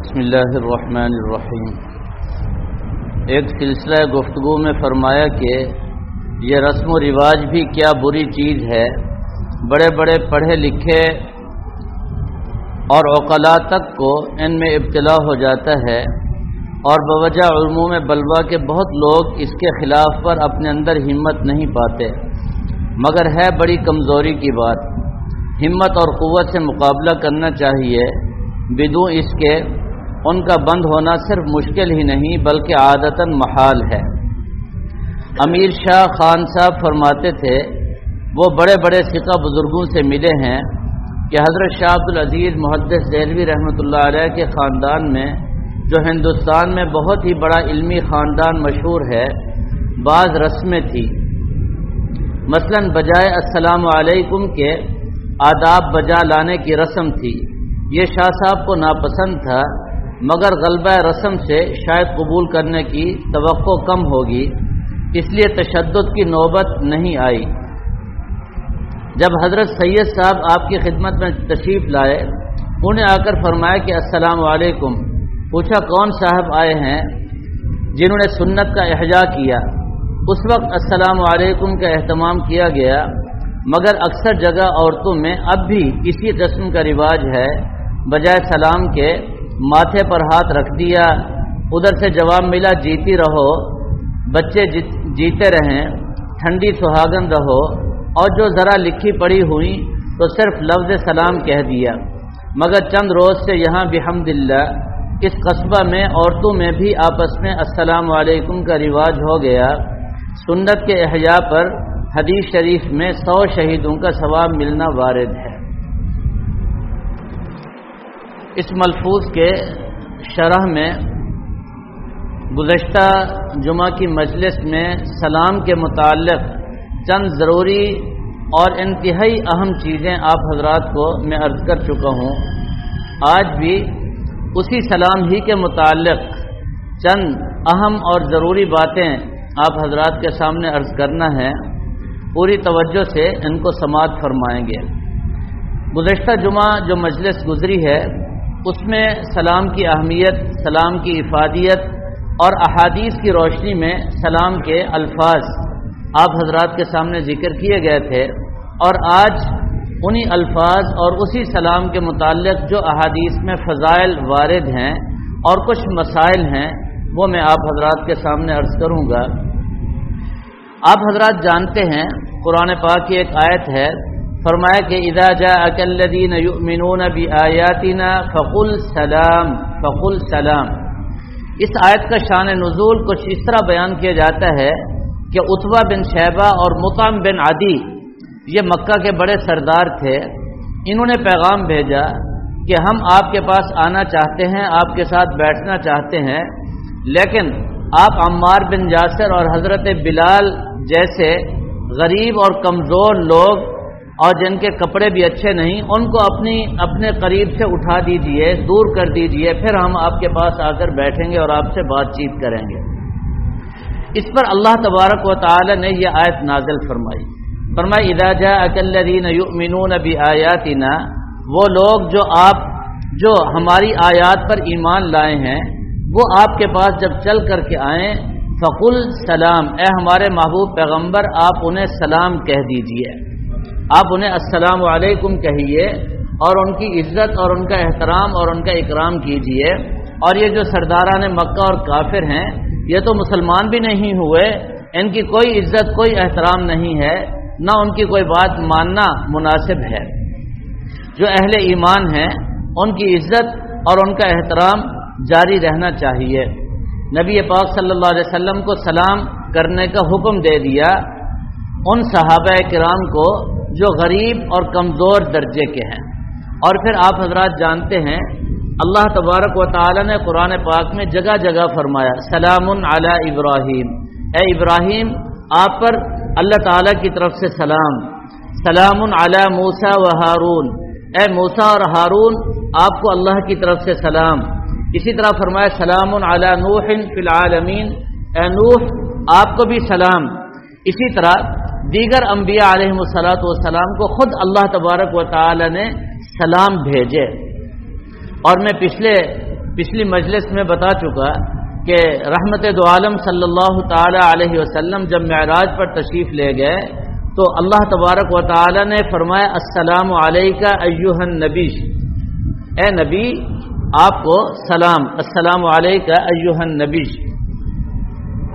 بسم اللہ الرحمن الرحیم۔ ایک سلسلہ گفتگو میں فرمایا کہ یہ رسم و رواج بھی کیا بری چیز ہے، بڑے بڑے پڑھے لکھے اور عقلاء تک کو ان میں ابتلا ہو جاتا ہے، اور بوجہ عموم بلوا کے بہت لوگ اس کے خلاف پر اپنے اندر ہمت نہیں پاتے، مگر ہے بڑی کمزوری کی بات۔ ہمت اور قوت سے مقابلہ کرنا چاہیے، بدون اس کے ان کا بند ہونا صرف مشکل ہی نہیں بلکہ عادتاً محال ہے۔ امیر شاہ خان صاحب فرماتے تھے، وہ بڑے بڑے ثقہ بزرگوں سے ملے ہیں کہ حضرت شاہ عبد العزیز محدث دہلوی رحمۃ اللہ علیہ کے خاندان میں، جو ہندوستان میں بہت ہی بڑا علمی خاندان مشہور ہے، بعض رسمیں تھی۔ مثلا بجائے السلام علیکم کے آداب بجا لانے کی رسم تھی۔ یہ شاہ صاحب کو ناپسند تھا، مگر غلبہ رسم سے شاید قبول کرنے کی توقع کم ہوگی، اس لیے تشدد کی نوبت نہیں آئی۔ جب حضرت سید صاحب آپ کی خدمت میں تشریف لائے، انہیں آ کر فرمایا کہ السلام علیکم۔ پوچھا کون صاحب آئے ہیں جنہوں نے سنت کا احیا کیا؟ اس وقت السلام علیکم کا اہتمام کیا گیا، مگر اکثر جگہ عورتوں میں اب بھی اسی رسم کا رواج ہے، بجائے سلام کے ماتھے پر ہاتھ رکھ دیا، ادھر سے جواب ملا جیتی رہو، بچے جیتے رہیں، ٹھنڈی سہاگن رہو، اور جو ذرا لکھی پڑھی ہوئی تو صرف لفظ سلام کہہ دیا۔ مگر چند روز سے یہاں بحمداللہ اس قصبہ میں عورتوں میں بھی آپس میں السلام علیکم کا رواج ہو گیا۔ سنت کے احیاء پر حدیث شریف میں 100 شہیدوں کا ثواب ملنا وارد ہے۔ اس ملفوظ کے شرح میں گزشتہ جمعہ کی مجلس میں سلام کے متعلق چند ضروری اور انتہائی اہم چیزیں آپ حضرات کو میں عرض کر چکا ہوں۔ آج بھی اسی سلام ہی کے متعلق چند اہم اور ضروری باتیں آپ حضرات کے سامنے عرض کرنا ہے، پوری توجہ سے ان کو سماعت فرمائیں گے۔ گزشتہ جمعہ جو مجلس گزری ہے، اس میں سلام کی اہمیت، سلام کی افادیت اور احادیث کی روشنی میں سلام کے الفاظ آپ حضرات کے سامنے ذکر کیے گئے تھے، اور آج انہی الفاظ اور اسی سلام کے متعلق جو احادیث میں فضائل وارد ہیں اور کچھ مسائل ہیں، وہ میں آپ حضرات کے سامنے عرض کروں گا۔ آپ حضرات جانتے ہیں، قرآن پاک کی ایک آیت ہے، فرمایا کہ اذا جاءک الذین یؤمنون بآیاتنا فقل سلام فقل سلام۔ اس آیت کا شان نزول کچھ اس طرح بیان کیا جاتا ہے کہ عتبہ بن شیبہ اور مطعم بن عدی، یہ مکہ کے بڑے سردار تھے، انہوں نے پیغام بھیجا کہ ہم آپ کے پاس آنا چاہتے ہیں، آپ کے ساتھ بیٹھنا چاہتے ہیں، لیکن آپ عمار بن یاسر اور حضرت بلال جیسے غریب اور کمزور لوگ اور جن کے کپڑے بھی اچھے نہیں، ان کو اپنے قریب سے اٹھا دیجئے، دور کر دیجئے، پھر ہم آپ کے پاس آ کر بیٹھیں گے اور آپ سے بات چیت کریں گے۔ اس پر اللہ تبارک و تعالی نے یہ آیت نازل فرمائی اذا جاءک الذین یؤمنون بآیاتنا، وہ لوگ جو ہماری آیات پر ایمان لائے ہیں، وہ آپ کے پاس جب چل کر کے آئیں، فقل سلام، اے ہمارے محبوب پیغمبر آپ انہیں سلام کہہ دیجئے، آپ انہیں السلام علیکم کہیے، اور ان کی عزت اور ان کا احترام اور ان کا اکرام کیجئے۔ اور یہ جو سرداران مکہ اور کافر ہیں، یہ تو مسلمان بھی نہیں ہوئے، ان کی کوئی عزت کوئی احترام نہیں ہے، نہ ان کی کوئی بات ماننا مناسب ہے۔ جو اہل ایمان ہیں ان کی عزت اور ان کا احترام جاری رہنا چاہیے۔ نبی پاک صلی اللہ علیہ وسلم کو سلام کرنے کا حکم دے دیا ان صحابہ کرام کو جو غریب اور کمزور درجے کے ہیں۔ اور پھر آپ حضرات جانتے ہیں، اللہ تبارک و تعالی نے قرآن پاک میں جگہ جگہ فرمایا سلام علی ابراہیم، اے ابراہیم آپ پر اللہ تعالی کی طرف سے سلام، سلام علی موسیٰ و ہارون، اے موسیٰ اور ہارون آپ کو اللہ کی طرف سے سلام۔ اسی طرح فرمایا سلام علی نوح فی العالمین، اے نوح آپ کو بھی سلام۔ اسی طرح دیگر انبیاء علیہ السلام کو خود اللہ تبارک و تعالی نے سلام بھیجے۔ اور میں پچھلے پچھلی مجلس میں بتا چکا کہ رحمت دو عالم صلی اللہ تعالی علیہ وسلم جب معراج پر تشریف لے گئے تو اللہ تبارک و تعالی نے فرمایا السلام علیکہ ایھا النبی، اے نبی آپ کو سلام، السلام علیکہ ایھا النبی۔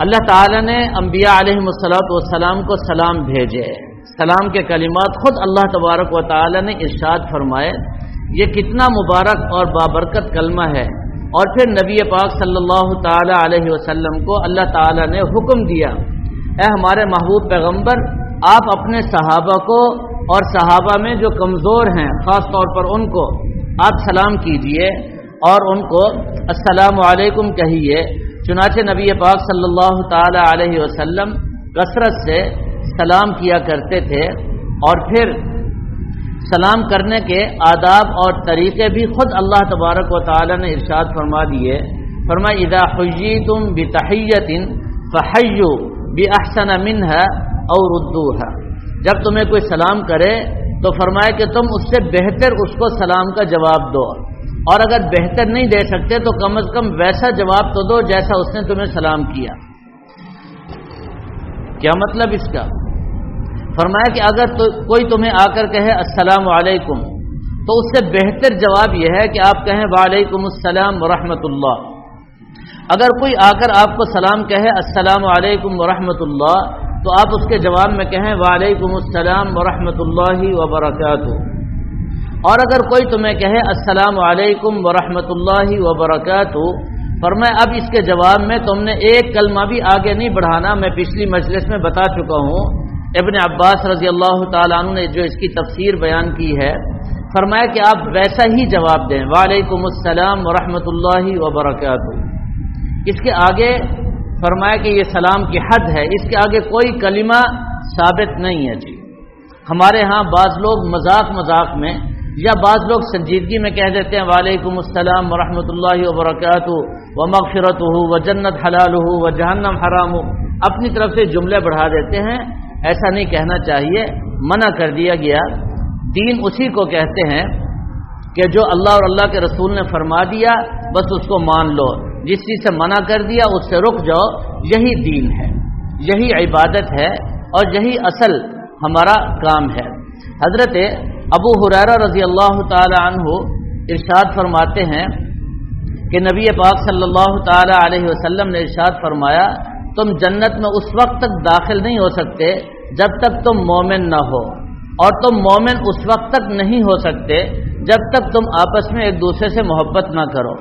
اللہ تعالی نے انبیاء علیہم السلام کو سلام بھیجے، سلام کے کلمات خود اللہ تبارک و تعالی نے ارشاد فرمائے، یہ کتنا مبارک اور بابرکت کلمہ ہے۔ اور پھر نبی پاک صلی اللہ تعالی علیہ وسلم کو اللہ تعالی نے حکم دیا، اے ہمارے محبوب پیغمبر آپ اپنے صحابہ کو اور صحابہ میں جو کمزور ہیں خاص طور پر ان کو آپ سلام کیجئے اور ان کو السلام علیکم کہیے۔ چنانچہ نبی پاک صلی اللہ تعالی علیہ وسلم کثرت سے سلام کیا کرتے تھے، اور پھر سلام کرنے کے آداب اور طریقے بھی خود اللہ تبارک و تعالی نے ارشاد فرما دیے، فرمایا اذا حییتم بتحیۃ فحیوا باحسن منها او ردوها، جب تمہیں کوئی سلام کرے تو فرمایا کہ تم اس سے بہتر اس کو سلام کا جواب دو، اور اگر بہتر نہیں دے سکتے تو کم از کم ویسا جواب تو دو جیسا اس نے تمہیں سلام کیا۔ کیا مطلب اس کا؟ فرمایا کہ اگر کوئی تمہیں آ کر کہے السلام علیکم تو اس سے بہتر جواب یہ ہے کہ آپ کہیں وعلیکم السلام ورحمۃ اللہ۔ اگر کوئی آ کر آپ کو سلام کہے السلام علیکم ورحمۃ اللہ تو آپ اس کے جواب میں کہیں وعلیکم السلام ورحمۃ اللہ وبرکاتہ۔ اور اگر کوئی تمہیں کہے السلام علیکم ورحمۃ اللہ وبرکاتہ، فرمایا اب اس کے جواب میں تم نے ایک کلمہ بھی آگے نہیں بڑھانا۔ میں پچھلی مجلس میں بتا چکا ہوں، ابن عباس رضی اللہ تعالیٰ عنہ نے جو اس کی تفسیر بیان کی ہے، فرمایا کہ آپ ویسا ہی جواب دیں وعلیکم السلام ورحمۃ اللہ وبرکاتہ۔ اس کے آگے فرمایا کہ یہ سلام کی حد ہے، اس کے آگے کوئی کلمہ ثابت نہیں ہے جی۔ ہمارے ہاں بعض لوگ مذاق میں یا بعض لوگ سنجیدگی میں کہہ دیتے ہیں وعلیکم السلام ورحمۃ اللہ وبرکاتہ ومغفرتہ وجنت حلالہ وجہنم حرامہ، اپنی طرف سے جملے بڑھا دیتے ہیں۔ ایسا نہیں کہنا چاہیے، منع کر دیا گیا۔ دین اسی کو کہتے ہیں کہ جو اللہ اور اللہ کے رسول نے فرما دیا بس اس کو مان لو، جس چیز سے منع کر دیا اس سے رک جاؤ، یہی دین ہے، یہی عبادت ہے، اور یہی اصل ہمارا کام ہے۔ حضرت ابو ہریرہ رضی اللہ تعالی عنہ ارشاد فرماتے ہیں کہ نبی پاک صلی اللہ تعالی علیہ وسلم نے ارشاد فرمایا تم جنت میں اس وقت تک داخل نہیں ہو سکتے جب تک تم مومن نہ ہو، اور تم مومن اس وقت تک نہیں ہو سکتے جب تک تم آپس میں ایک دوسرے سے محبت نہ کرو،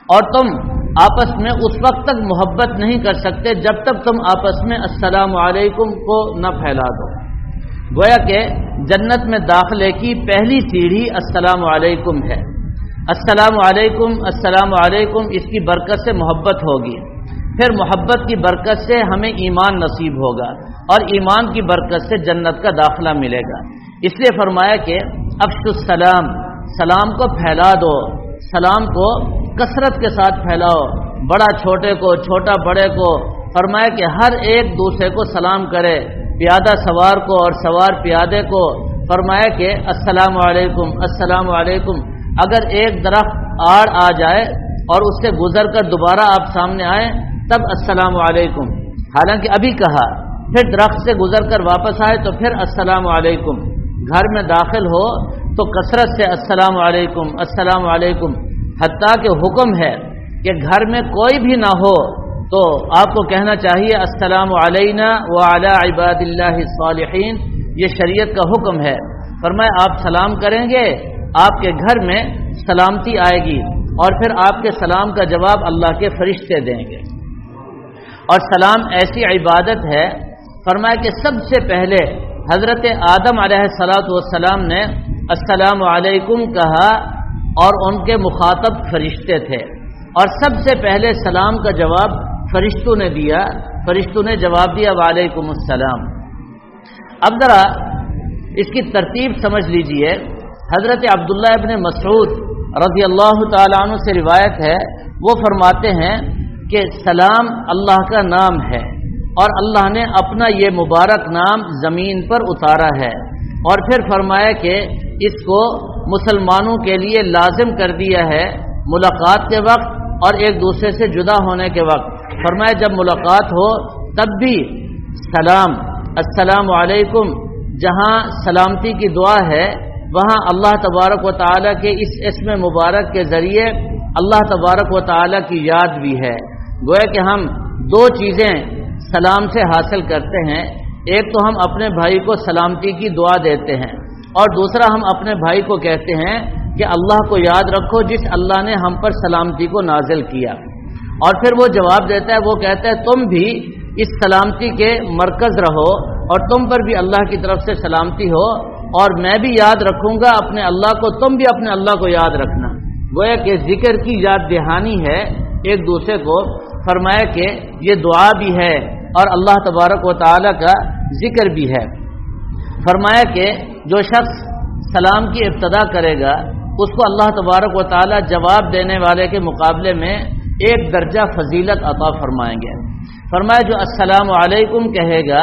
اور تم آپس میں اس وقت تک محبت نہیں کر سکتے جب تک تم آپس میں السلام علیکم کو نہ پھیلا دو۔ گویا کہ جنت میں داخلے کی پہلی سیڑھی السلام علیکم ہے۔ السلام علیکم، السلام علیکم، اس کی برکت سے محبت ہوگی، پھر محبت کی برکت سے ہمیں ایمان نصیب ہوگا، اور ایمان کی برکت سے جنت کا داخلہ ملے گا۔ اس لیے فرمایا کہ افشوا السلام، سلام کو پھیلا دو، سلام کو کثرت کے ساتھ پھیلاؤ، بڑا چھوٹے کو، چھوٹا بڑے کو۔ فرمایا کہ ہر ایک دوسرے کو سلام کرے، پیادہ سوار کو اور سوار پیادے کو۔ فرمایا کہ السلام علیکم، السلام علیکم۔ اگر ایک درخت آڑ آ جائے اور اس سے گزر کر دوبارہ آپ سامنے آئیں تب السلام علیکم، حالانکہ ابھی کہا، پھر درخت سے گزر کر واپس آئے تو پھر السلام علیکم۔ گھر میں داخل ہو تو کثرت سے السلام علیکم، السلام علیکم، حتیٰ کہ حکم ہے کہ گھر میں کوئی بھی نہ ہو تو آپ کو کہنا چاہیے السلام علینا وعلی عباد اللہ الصالحین، یہ شریعت کا حکم ہے۔ فرمایا آپ سلام کریں گے، آپ کے گھر میں سلامتی آئے گی، اور پھر آپ کے سلام کا جواب اللہ کے فرشتے دیں گے۔ اور سلام ایسی عبادت ہے، فرمایا کہ سب سے پہلے حضرت آدم علیہ السلام نے السلام علیکم کہا، اور ان کے مخاطب فرشتے تھے، اور سب سے پہلے سلام کا جواب فرشتوں نے دیا، فرشتوں نے جواب دیا وعلیکم السلام۔ اب ذرا اس کی ترتیب سمجھ لیجئے۔ حضرت عبداللہ ابن مسعود رضی اللہ تعالیٰ عنہ سے روایت ہے، وہ فرماتے ہیں کہ سلام اللہ کا نام ہے، اور اللہ نے اپنا یہ مبارک نام زمین پر اتارا ہے، اور پھر فرمایا کہ اس کو مسلمانوں کے لیے لازم کر دیا ہے ملاقات کے وقت اور ایک دوسرے سے جدا ہونے کے وقت، فرمایا جب ملاقات ہو تب بھی سلام، السلام علیکم، جہاں سلامتی کی دعا ہے وہاں اللہ تبارک و تعالیٰ کے اس اسم مبارک کے ذریعے اللہ تبارک و تعالیٰ کی یاد بھی ہے۔ گویا کہ ہم دو چیزیں سلام سے حاصل کرتے ہیں، ایک تو ہم اپنے بھائی کو سلامتی کی دعا دیتے ہیں، اور دوسرا ہم اپنے بھائی کو کہتے ہیں کہ اللہ کو یاد رکھو جس اللہ نے ہم پر سلامتی کو نازل کیا، اور پھر وہ جواب دیتا ہے، وہ کہتا ہے تم بھی اس سلامتی کے مرکز رہو اور تم پر بھی اللہ کی طرف سے سلامتی ہو، اور میں بھی یاد رکھوں گا اپنے اللہ کو، تم بھی اپنے اللہ کو یاد رکھنا۔ گویا کہ ذکر کی یاد دہانی ہے ایک دوسرے کو۔ فرمایا کہ یہ دعا بھی ہے اور اللہ تبارک و تعالیٰ کا ذکر بھی ہے۔ فرمایا کہ جو شخص سلام کی ابتدا کرے گا اس کو اللہ تبارک و تعالیٰ جواب دینے والے کے مقابلے میں ایک درجہ فضیلت عطا فرمائیں گے۔ فرمایا جو السلام علیکم کہے گا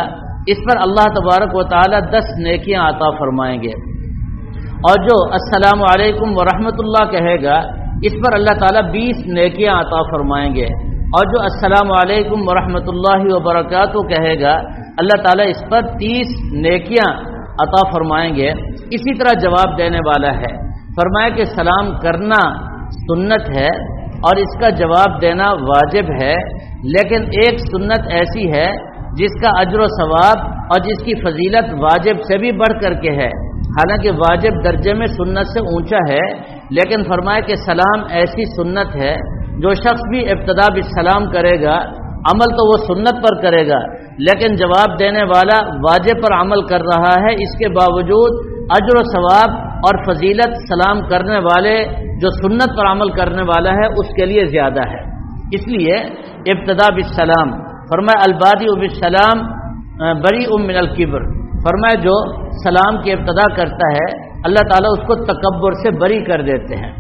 اس پر اللہ تبارک و تعالیٰ 10 نیکیاں عطا فرمائیں گے، اور جو السلام علیکم ورحمۃ اللہ کہے گا اس پر اللہ تعالیٰ 20 نیکیاں عطا فرمائیں گے، اور جو السلام علیکم ورحمۃ اللہ وبرکاتہ کہے گا اللہ تعالیٰ اس پر 30 نیکیاں عطا فرمائیں گے۔ اسی طرح جواب دینے والا ہے۔ فرمایا کہ سلام کرنا سنت ہے اور اس کا جواب دینا واجب ہے، لیکن ایک سنت ایسی ہے جس کا اجر و ثواب اور جس کی فضیلت واجب سے بھی بڑھ کر کے ہے، حالانکہ واجب درجے میں سنت سے اونچا ہے، لیکن فرمایا کہ سلام ایسی سنت ہے جو شخص بھی ابتدا بالسلام کرے گا عمل تو وہ سنت پر کرے گا، لیکن جواب دینے والا واجب پر عمل کر رہا ہے، اس کے باوجود اجر و ثواب اور فضیلت سلام کرنے والے جو سنت پر عمل کرنے والا ہے اس کے لیے زیادہ ہے۔ اس لیے ابتدا بالسلام، فرمایا البادی بالسلام بری من الکبر، فرمایا جو سلام کی ابتدا کرتا ہے اللہ تعالیٰ اس کو تکبر سے بری کر دیتے ہیں۔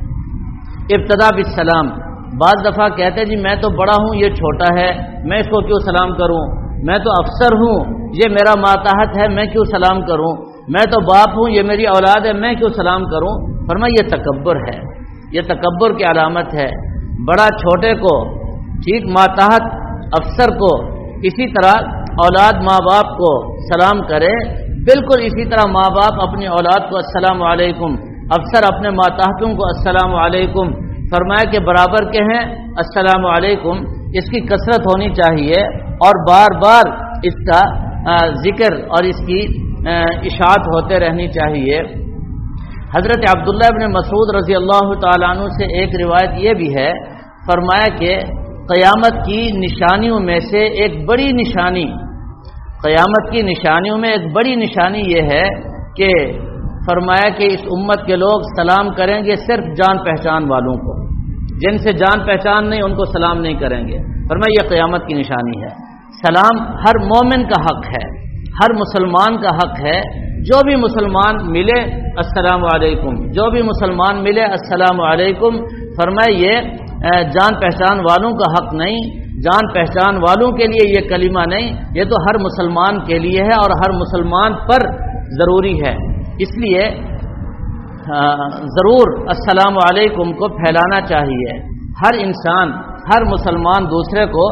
ابتدا بالسلام، بعض دفعہ کہتے ہیں جی میں تو بڑا ہوں یہ چھوٹا ہے میں اس کو کیوں سلام کروں، میں تو افسر ہوں یہ میرا ماتحت ہے میں کیوں سلام کروں، میں تو باپ ہوں یہ میری اولاد ہے میں کیوں سلام کروں۔ فرمایا یہ تکبر ہے، یہ تکبر کی علامت ہے۔ بڑا چھوٹے کو، ٹھیک ماتحت افسر کو، اسی طرح اولاد ماں باپ کو سلام کرے، بالکل اسی طرح ماں باپ اپنی اولاد کو السلام علیکم، افسر اپنے ماتحتوں کو السلام علیکم، فرمایا کہ برابر کے ہیں السلام علیکم۔ اس کی کثرت ہونی چاہیے اور بار بار اس کا ذکر اور اس کی اشاعت ہوتے رہنی چاہیے۔ حضرت عبداللہ ابن مسعود رضی اللہ تعالیٰ عنہ سے ایک روایت یہ بھی ہے، فرمایا کہ قیامت کی نشانیوں میں سے ایک بڑی نشانی، قیامت کی نشانیوں میں ایک بڑی نشانی یہ ہے کہ فرمایا کہ اس امت کے لوگ سلام کریں گے صرف جان پہچان والوں کو، جن سے جان پہچان نہیں ان کو سلام نہیں کریں گے۔ فرمایا یہ قیامت کی نشانی ہے۔ سلام ہر مومن کا حق ہے، ہر مسلمان کا حق ہے، جو بھی مسلمان ملے السلام علیکم، جو بھی مسلمان ملے السلام علیکم۔ فرمایا یہ جان پہچان والوں کا حق نہیں، جان پہچان والوں کے لیے یہ کلمہ نہیں، یہ تو ہر مسلمان کے لیے ہے اور ہر مسلمان پر ضروری ہے۔ اس لیے ضرور السلام علیکم کو پھیلانا چاہیے، ہر انسان، ہر مسلمان دوسرے کو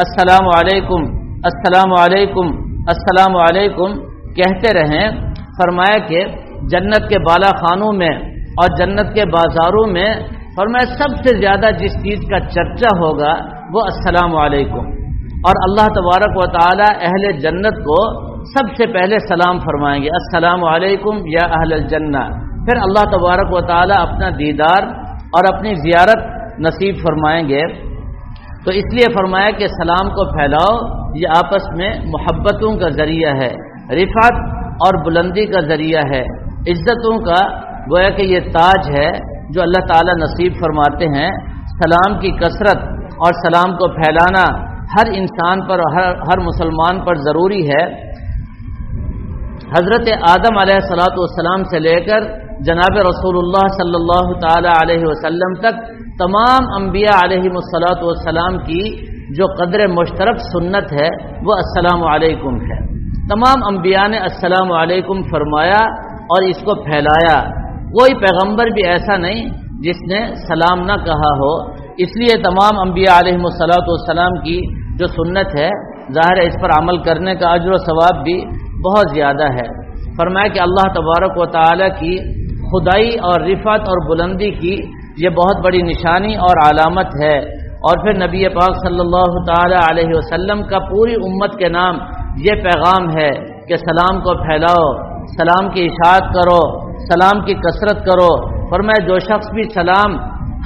السلام علیکم، السلام علیکم، السلام علیکم کہتے رہیں۔ فرمایا کہ جنت کے بالا خانوں میں اور جنت کے بازاروں میں فرمایا سب سے زیادہ جس چیز کا چرچا ہوگا وہ السلام علیکم، اور اللہ تبارک و تعالی اہل جنت کو سب سے پہلے سلام فرمائیں گے السلام علیکم یا اہل الجنہ، پھر اللہ تبارک و تعالی اپنا دیدار اور اپنی زیارت نصیب فرمائیں گے۔ تو اس لیے فرمایا کہ سلام کو پھیلاؤ، یہ آپس میں محبتوں کا ذریعہ ہے، رفعت اور بلندی کا ذریعہ ہے، عزتوں کا گویا کہ یہ تاج ہے جو اللہ تعالی نصیب فرماتے ہیں۔ سلام کی کثرت اور سلام کو پھیلانا ہر انسان پر، ہر مسلمان پر ضروری ہے۔ حضرت آدم علیہ الصلوۃ والسلام سے لے کر جناب رسول اللہ صلی اللہ تعالی علیہ وسلم تک تمام انبیاء علیہم الصلوۃ والسلام کی جو قدر مشترک سنت ہے وہ السلام علیکم ہے۔ تمام انبیاء نے السلام علیکم فرمایا اور اس کو پھیلایا، کوئی پیغمبر بھی ایسا نہیں جس نے سلام نہ کہا ہو۔ اس لیے تمام انبیاء علیہم السلام کی جو سنت ہے ظاہر ہے اس پر عمل کرنے کا اجر و ثواب بھی بہت زیادہ ہے۔ فرمایا کہ اللہ تبارک و تعالی کی خدائی اور رفعت اور بلندی کی یہ بہت بڑی نشانی اور علامت ہے۔ اور پھر نبی پاک صلی اللہ تعالی علیہ وسلم کا پوری امت کے نام یہ پیغام ہے کہ سلام کو پھیلاؤ، سلام کی اشاعت کرو، سلام کی کثرت کرو۔ فرمایا جو شخص بھی سلام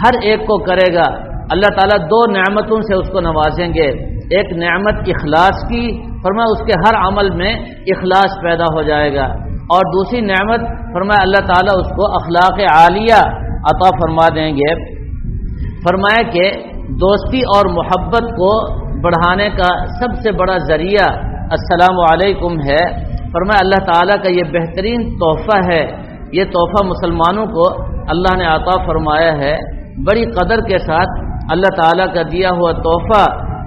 ہر ایک کو کرے گا اللہ تعالیٰ دو نعمتوں سے اس کو نوازیں گے، ایک نعمت اخلاص کی، فرمایا اس کے ہر عمل میں اخلاص پیدا ہو جائے گا، اور دوسری نعمت فرمایا اللہ تعالیٰ اس کو اخلاق عالیہ عطا فرما دیں گے۔ فرمایا کہ دوستی اور محبت کو بڑھانے کا سب سے بڑا ذریعہ السلام علیکم ہے۔ فرمایا اللہ تعالیٰ کا یہ بہترین تحفہ ہے، یہ تحفہ مسلمانوں کو اللہ نے عطا فرمایا ہے۔ بڑی قدر کے ساتھ اللہ تعالیٰ کا دیا ہوا تحفہ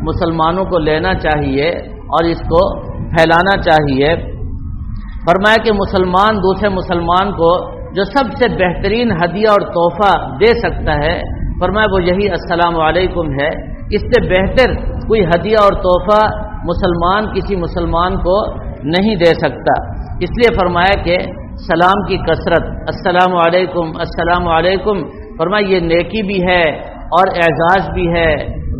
مسلمانوں کو لینا چاہیے اور اس کو پھیلانا چاہیے۔ فرمایا کہ مسلمان دوسرے مسلمان کو جو سب سے بہترین ہدیہ اور تحفہ دے سکتا ہے فرمایا وہ یہی السلام علیکم ہے۔ اس سے بہتر کوئی ہدیہ اور تحفہ مسلمان کسی مسلمان کو نہیں دے سکتا۔ اس لیے فرمایا کہ سلام کی کثرت، السلام علیکم السلام علیکم، فرمایا یہ نیکی بھی ہے اور اعزاز بھی ہے،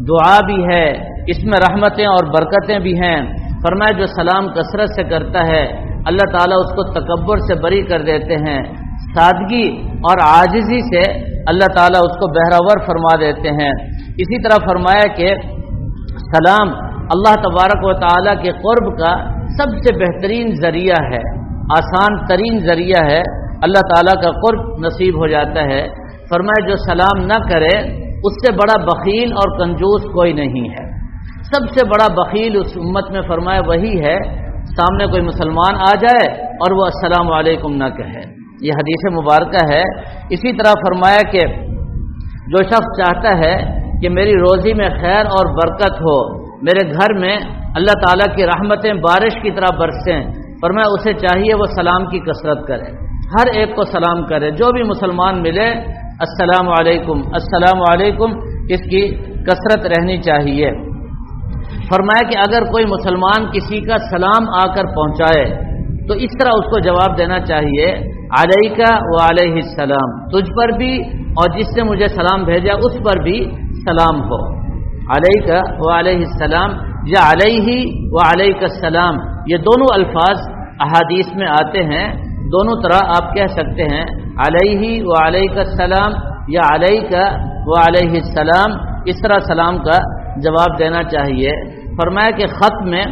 دعا بھی ہے، اس میں رحمتیں اور برکتیں بھی ہیں۔ فرمایا جو سلام کثرت سے کرتا ہے اللہ تعالیٰ اس کو تکبر سے بری کر دیتے ہیں، سادگی اور عاجزی سے اللہ تعالیٰ اس کو بہراور فرما دیتے ہیں۔ اسی طرح فرمایا کہ سلام اللہ تبارک و تعالیٰ کے قرب کا سب سے بہترین ذریعہ ہے، آسان ترین ذریعہ ہے، اللہ تعالیٰ کا قرب نصیب ہو جاتا ہے۔ فرمایا جو سلام نہ کرے اس سے بڑا بخیل اور کنجوس کوئی نہیں ہے۔ سب سے بڑا بخیل اس امت میں فرمایا وہی ہے سامنے کوئی مسلمان آ جائے اور وہ السلام علیکم نہ کہے، یہ حدیث مبارکہ ہے۔ اسی طرح فرمایا کہ جو شخص چاہتا ہے کہ میری روزی میں خیر اور برکت ہو، میرے گھر میں اللہ تعالیٰ کی رحمتیں بارش کی طرح برسیں، فرمایا اسے چاہیے وہ سلام کی کثرت کرے، ہر ایک کو سلام کرے، جو بھی مسلمان ملے السلام علیکم السلام علیکم، اس کی کثرت رہنی چاہیے۔ فرمایا کہ اگر کوئی مسلمان کسی کا سلام آ کر پہنچائے تو اس طرح اس کو جواب دینا چاہیے علیکہ وعلیہ السلام، تجھ پر بھی اور جس نے مجھے سلام بھیجا اس پر بھی سلام ہو، علیکہ وعلیہ السلام یا علیہ وعلیک السلام، یہ دونوں الفاظ احادیث میں آتے ہیں، دونوں طرح آپ کہہ سکتے ہیں، علیہ وعلیک السلام یا علیکہ وعلیہ السلام، اس طرح سلام کا جواب دینا چاہیے۔ فرمایا کہ خط میں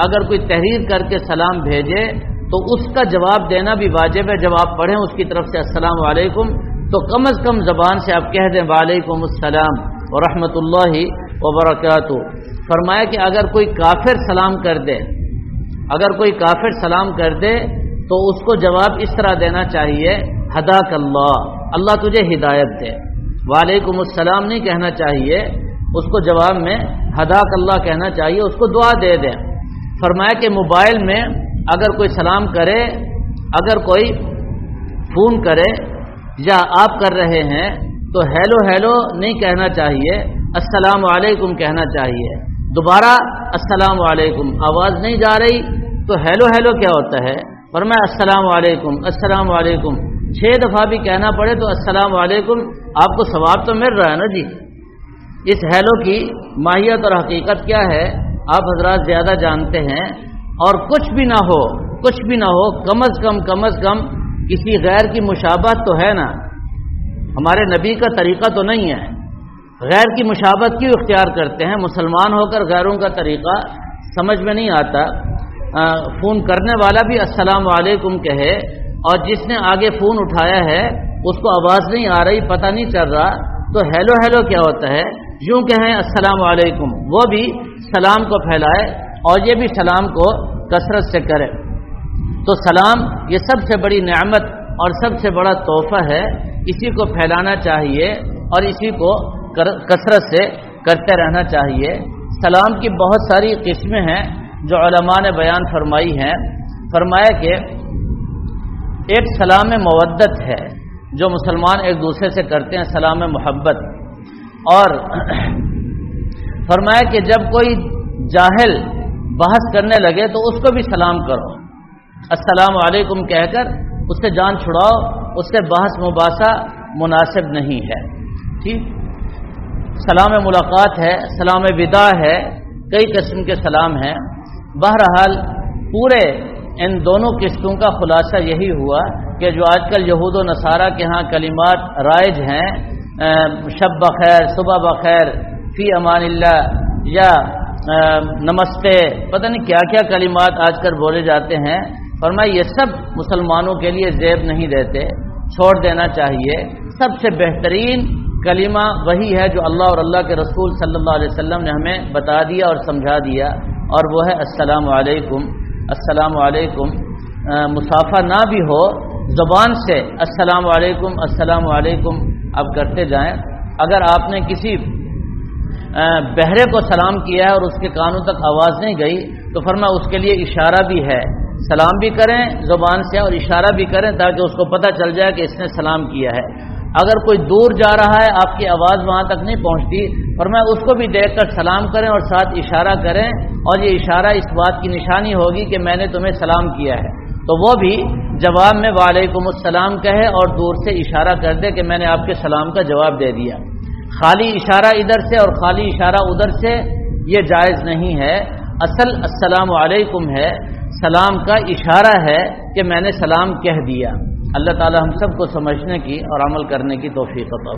اگر کوئی تحریر کر کے سلام بھیجے تو اس کا جواب دینا بھی واجب ہے، جب آپ پڑھیں اس کی طرف سے السلام علیکم تو کم از کم زبان سے آپ کہہ دیں وعلیکم السلام ورحمۃ اللہ وبرکاتہ۔ فرمایا کہ اگر کوئی کافر سلام کر دے، اگر کوئی کافر سلام کر دے تو اس کو جواب اس طرح دینا چاہیے ہداک اللہ، اللہ تجھے ہدایت دے، وعلیکم السلام نہیں کہنا چاہیے، اس کو جواب میں ہداک اللہ کہنا چاہیے، اس کو دعا دے دیں۔ فرمایا کہ موبائل میں اگر کوئی سلام کرے، اگر کوئی فون کرے یا آپ کر رہے ہیں تو ہیلو ہیلو نہیں کہنا چاہیے، السلام علیکم کہنا چاہیے، دوبارہ السلام علیکم، آواز نہیں جا رہی تو ہیلو ہیلو کیا ہوتا ہے، فرمایا السلام علیکم السلام علیکم، 6 دفعہ بھی کہنا پڑے تو السلام علیکم، آپ کو ثواب تو مل رہا ہے نا جی۔ اس ہیلو کی ماہیت اور حقیقت کیا ہے آپ حضرات زیادہ جانتے ہیں، اور کچھ بھی نہ ہو کم از کم کسی غیر کی مشابہت تو ہے نا، ہمارے نبی کا طریقہ تو نہیں ہے، غیر کی مشابہت کیوں اختیار کرتے ہیں؟ مسلمان ہو کر غیروں کا طریقہ سمجھ میں نہیں آتا۔ فون کرنے والا بھی السلام علیکم کہے اور جس نے آگے فون اٹھایا ہے اس کو آواز نہیں آ رہی، پتہ نہیں چل رہا، تو ہیلو ہیلو کیا ہوتا ہے؟ یوں کہیں السلام علیکم، وہ بھی سلام کو پھیلائے اور یہ بھی سلام کو کثرت سے کرے۔ تو سلام یہ سب سے بڑی نعمت اور سب سے بڑا تحفہ ہے، اسی کو پھیلانا چاہیے اور اسی کو کثرت سے کرتے رہنا چاہیے۔ سلام کی بہت ساری قسمیں ہیں جو علماء نے بیان فرمائی ہیں۔ فرمایا کہ ایک سلام مودت ہے جو مسلمان ایک دوسرے سے کرتے ہیں، سلام محبت، اور فرمایا کہ جب کوئی جاہل بحث کرنے لگے تو اس کو بھی سلام کرو، السلام علیکم کہہ کر اس سے جان چھڑاؤ، اس سے بحث مباحثہ مناسب نہیں ہے۔ ٹھیک، سلام ملاقات ہے، سلام وداع ہے، کئی قسم کے سلام ہیں۔ بہرحال پورے ان دونوں قسطوں کا خلاصہ یہی ہوا کہ جو آج کل یہود و نصارہ کے ہاں کلمات رائج ہیں، شب بخیر، صبح بخیر، فی امان اللہ، یا نمستے، پتہ نہیں کیا کیا کلمات آج کل بولے جاتے ہیں، فرمایا یہ سب مسلمانوں کے لیے زیب نہیں دیتے، چھوڑ دینا چاہیے۔ سب سے بہترین کلمہ وہی ہے جو اللہ اور اللہ کے رسول صلی اللہ علیہ وسلم نے ہمیں بتا دیا اور سمجھا دیا، اور وہ ہے السلام علیکم۔ السلام علیکم مصافحہ نہ بھی ہو، زبان سے السلام علیکم السلام علیکم اب کرتے جائیں۔ اگر آپ نے کسی بہرے کو سلام کیا ہے اور اس کے کانوں تک آواز نہیں گئی تو فرمایا اس کے لیے اشارہ بھی ہے، سلام بھی کریں زبان سے اور اشارہ بھی کریں تاکہ اس کو پتہ چل جائے کہ اس نے سلام کیا ہے۔ اگر کوئی دور جا رہا ہے، آپ کی آواز وہاں تک نہیں پہنچتی، فرمایا اس کو بھی دیکھ کر سلام کریں اور ساتھ اشارہ کریں، اور یہ اشارہ اس بات کی نشانی ہوگی کہ میں نے تمہیں سلام کیا ہے، تو وہ بھی جواب میں وعلیکم السلام کہے اور دور سے اشارہ کر دے کہ میں نے آپ کے سلام کا جواب دے دیا۔ خالی اشارہ ادھر سے اور خالی اشارہ ادھر سے یہ جائز نہیں ہے۔ اصل السلام علیکم ہے، سلام کا اشارہ ہے کہ میں نے سلام کہہ دیا۔ اللہ تعالی ہم سب کو سمجھنے کی اور عمل کرنے کی توفیق عطا